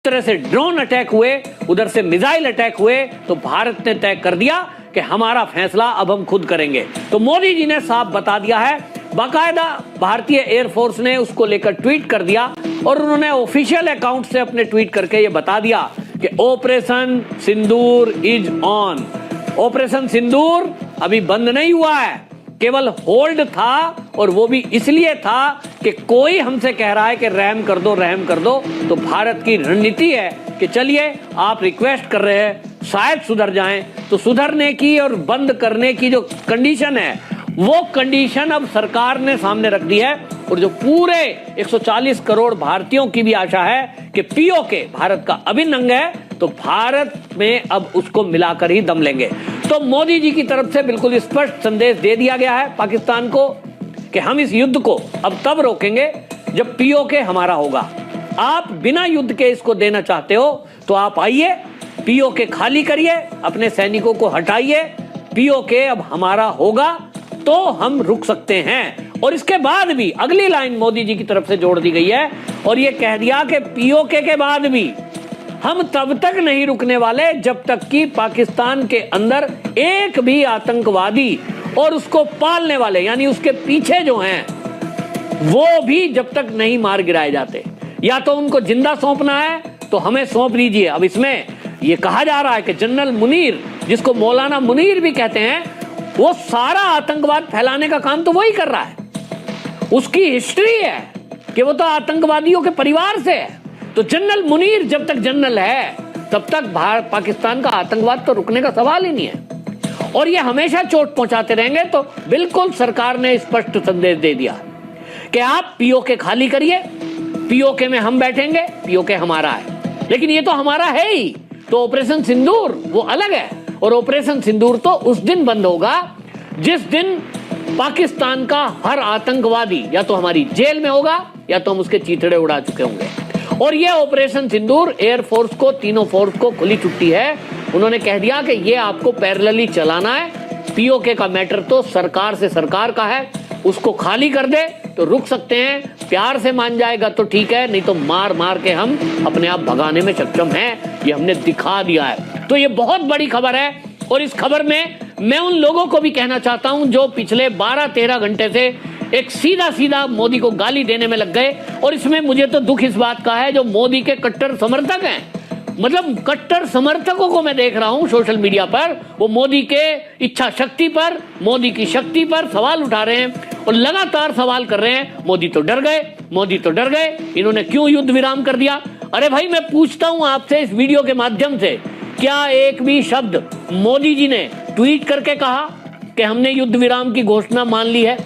तरह से drone attack हुए, उधर से मिसाइल अटैक हुए, तो भारत ने तय कर दिया कि हमारा फैसला अब हम खुद करेंगे। तो मोदी जी ने साफ बता दिया है, बाकायदा भारतीय एयरफोर्स ने उसको लेकर ट्वीट कर दिया और उन्होंने ऑफिशियल अकाउंट से अपने ट्वीट करके ये बता दिया कि operation Sindoor is on. Operation Sindoor अभी बंद नहीं हुआ है, केवल होल्ड था, और वो भी इसलिए था कि कोई हमसे कह रहा है कि रहम कर दो, रहम कर दो। तो भारत की रणनीति है कि चलिए आप रिक्वेस्ट कर रहे हैं, शायद सुधर जाएं, तो सुधरने की और बंद करने की जो कंडीशन है वो कंडीशन अब सरकार ने सामने रख दी है। और जो पूरे 140 करोड़ भारतीयों की भी आशा है कि पीओके भारत का अभिन्न अंग है, तो भारत में अब उसको मिलाकर ही दम लेंगे। तो मोदी जी की तरफ से बिल्कुल स्पष्ट संदेश दे दिया गया है पाकिस्तान को कि हम इस युद्ध को अब तब रोकेंगे जब पीओके हमारा होगा। आप बिना युद्ध के इसको देना चाहते हो तो आप आइए, पीओके खाली करिए, अपने सैनिकों को हटाइए, पीओके अब हमारा होगा तो हम रुक सकते हैं। और इसके बाद भी अगली लाइन मोदी जी की तरफ से जोड़ दी गई है और यह कह दिया कि पीओके के बाद भी हम तब तक नहीं रुकने वाले जब तक कि पाकिस्तान के अंदर एक भी आतंकवादी और उसको पालने वाले यानी उसके पीछे जो हैं वो भी जब तक नहीं मार गिराए जाते। या तो उनको जिंदा सौंपना है तो हमें सौंप दीजिए। अब इसमें यह कहा जा रहा है कि जनरल मुनीर, जिसको मौलाना मुनीर भी कहते हैं, वो सारा आतंकवाद फैलाने का काम तो वही कर रहा है। उसकी हिस्ट्री है कि वो तो आतंकवादियों के परिवार से है। तो जनरल मुनीर जब तक जनरल है तब तक पाकिस्तान का आतंकवाद तो रुकने का सवाल ही नहीं है, और ये हमेशा चोट पहुंचाते रहेंगे। तो बिल्कुल सरकार ने स्पष्ट संदेश दे दिया कि आप पीओके खाली करिए, पीओके में हम बैठेंगे, पीओके हमारा है। लेकिन ये तो हमारा है ही, तो ऑपरेशन सिंदूर वो अलग है, और ऑपरेशन सिंदूर तो उस दिन बंद होगा जिस दिन पाकिस्तान का हर आतंकवादी या तो हमारी जेल में होगा या तो हम उसके चीथड़े उड़ा चुके होंगे। और यह ऑपरेशन सिंदूर एयरफोर्स को, तीनों फोर्स को खुली छुट्टी है। उन्होंने कह दिया कि यह आपको पैरेलली चलाना है, पीओके का मैटर तो सरकार से सरकार का है, उसको खाली कर दे तो रुक सकते हैं, प्यार से मान जाएगा तो ठीक है, नहीं तो मार मार के हम अपने आप भगाने में सक्षम हैं। ये हमने दिखा दिया है। तो ये बहुत बड़ी खबर है, और इस खबर में मैं उन लोगों को भी कहना चाहता हूं जो पिछले 12-13 घंटे से एक सीधा सीधा मोदी को गाली देने में लग गए। और इसमें मुझे तो दुख इस बात का है जो मोदी के कट्टर समर्थक हैं, मतलब कट्टर समर्थकों को मैं देख रहा हूं सोशल मीडिया पर, वो मोदी के इच्छा शक्ति पर, मोदी की शक्ति पर सवाल उठा रहे हैं और लगातार सवाल कर रहे हैं, मोदी तो डर गए, मोदी तो डर गए, इन्होंने क्यों युद्ध विराम कर दिया। अरे भाई, मैं पूछता हूं आपसे इस वीडियो के माध्यम से, क्या एक भी शब्द मोदी जी ने ट्वीट करके कहा कि हमने युद्ध विराम की घोषणा मान ली है?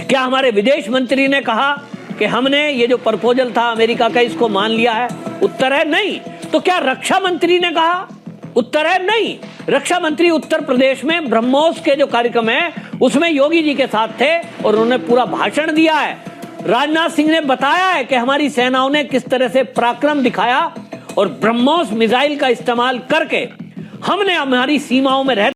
क्या हमारे विदेश मंत्री ने कहा कि हमने ये जो प्रपोजल था अमेरिका का इसको मान लिया है? उत्तर है नहीं। तो क्या रक्षा मंत्री ने कहा? उत्तर है नहीं। रक्षा मंत्री उत्तर प्रदेश में ब्रह्मोस के जो कार्यक्रम है उसमें योगी जी के साथ थे और उन्होंने पूरा भाषण दिया है। राजनाथ सिंह ने बताया है कि हमारी सेनाओं ने किस तरह से पराक्रम दिखाया और ब्रह्मोस मिसाइल का इस्तेमाल करके हमने हमारी सीमाओं में रह